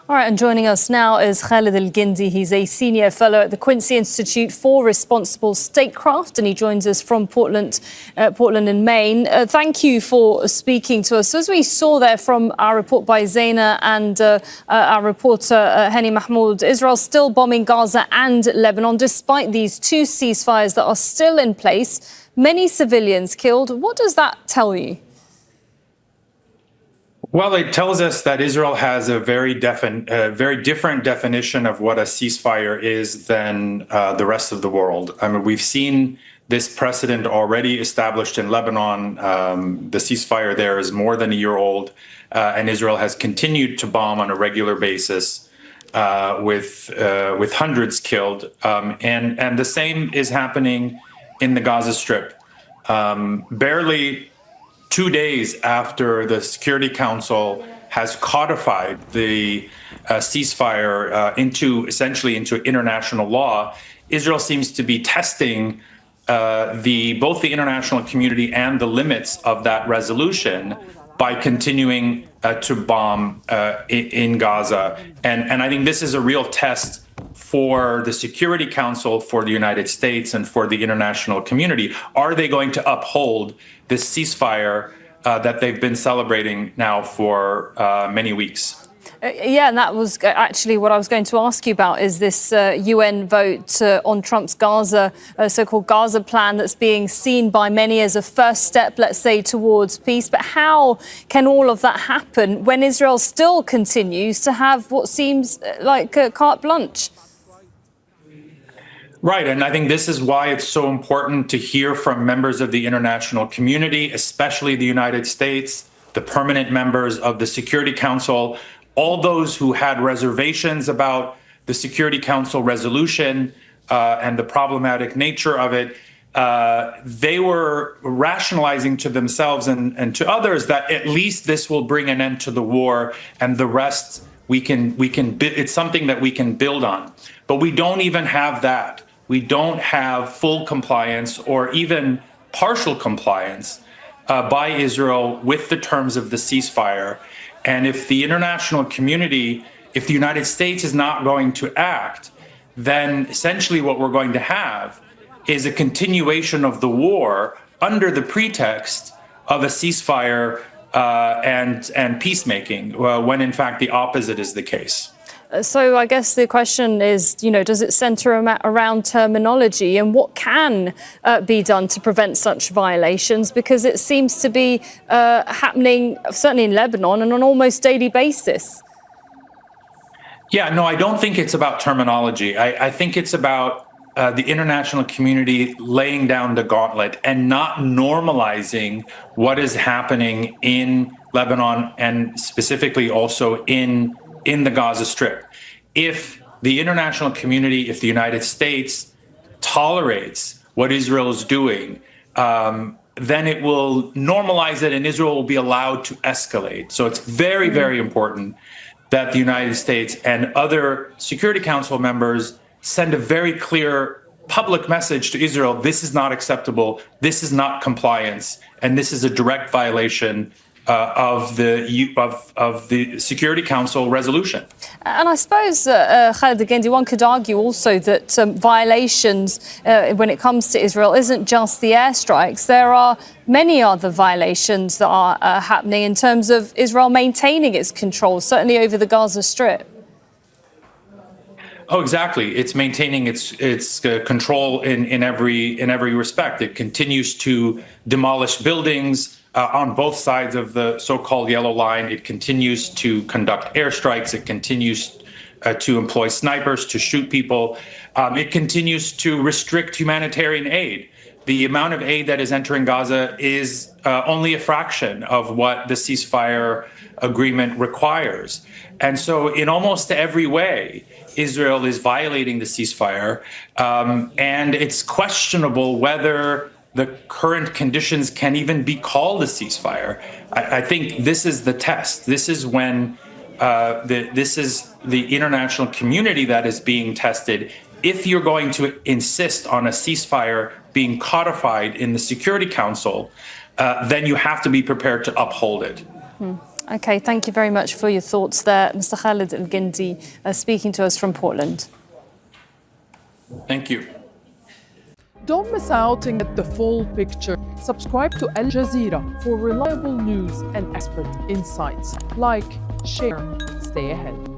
All right, and joining us now is Khaled Elgindy. He's a senior fellow at the Quincy Institute for Responsible Statecraft, and he joins us from Portland in Maine. Thank you for speaking to us. So as we saw there from our report by Zaina and our reporter Henny Mahmoud, Israel's still bombing Gaza and Lebanon, despite these two ceasefires that are still in place. Many civilians killed. What does that tell you? Well, it tells us that Israel has a very different definition of what a ceasefire is than the rest of the world. I mean, we've seen this precedent already established in Lebanon. The ceasefire there is more than a year old, and Israel has continued to bomb on a regular basis with hundreds killed. And the same is happening in the Gaza Strip. Barely 2 days after the Security Council has codified the ceasefire essentially into international law, Israel seems to be testing both the international community and the limits of that resolution by continuing to bomb in Gaza. And I think this is a real test for the Security Council, for the United States, and for the international community. Are they going to uphold this ceasefire that they've been celebrating now for many weeks? Yeah, and that was actually what I was going to ask you about, is this UN vote on Trump's Gaza, so-called Gaza plan, that's being seen by many as a first step, let's say, towards peace. But how can all of that happen when Israel still continues to have what seems like carte blanche? Right, and I think this is why it's so important to hear from members of the international community, especially the United States, the permanent members of the Security Council, all those who had reservations about the Security Council resolution and the problematic nature of it. They were rationalizing to themselves and to others that at least this will bring an end to the war, and the rest it's something that we can build on. But we don't even have that. We don't have full compliance or even partial compliance by Israel with the terms of the ceasefire. And if the international community, if the United States is not going to act, then essentially what we're going to have is a continuation of the war under the pretext of a ceasefire and peacemaking, when in fact the opposite is the case. So I guess the question is, does it center around terminology, and what can be done to prevent such violations? Because it seems to be happening, certainly in Lebanon, on an almost daily basis. Yeah, no, I don't think it's about terminology. I think it's about the international community laying down the gauntlet and not normalizing what is happening in Lebanon, and specifically also in the Gaza Strip. If the international community, if the United States tolerates what Israel is doing, then it will normalize it, and Israel will be allowed to escalate. So it's very, very important that the United States and other Security Council members send a very clear public message to Israel: this is not acceptable, this is not compliance, and this is a direct violation of the Security Council resolution. And I suppose, Khaled Elgindy, one could argue also that violations when it comes to Israel isn't just the airstrikes. There are many other violations that are happening in terms of Israel maintaining its control, certainly over the Gaza Strip. Oh, exactly. It's maintaining its control in every respect. It continues to demolish buildings on both sides of the so-called yellow line. It continues to conduct airstrikes. It continues to employ snipers to shoot people. It continues to restrict humanitarian aid. The amount of aid that is entering Gaza is only a fraction of what the ceasefire agreement requires. And so in almost every way, Israel is violating the ceasefire, and it's questionable whether the current conditions can even be called a ceasefire. I think this is the test. This is when this is the international community that is being tested. If you're going to insist on a ceasefire being codified in the Security Council, then you have to be prepared to uphold it. OK, thank you very much for your thoughts there. Mr. Khaled Elgindy speaking to us from Portland. Thank you. Don't miss out and get the full picture. Subscribe to Al Jazeera for reliable news and expert insights. Like, share, stay ahead.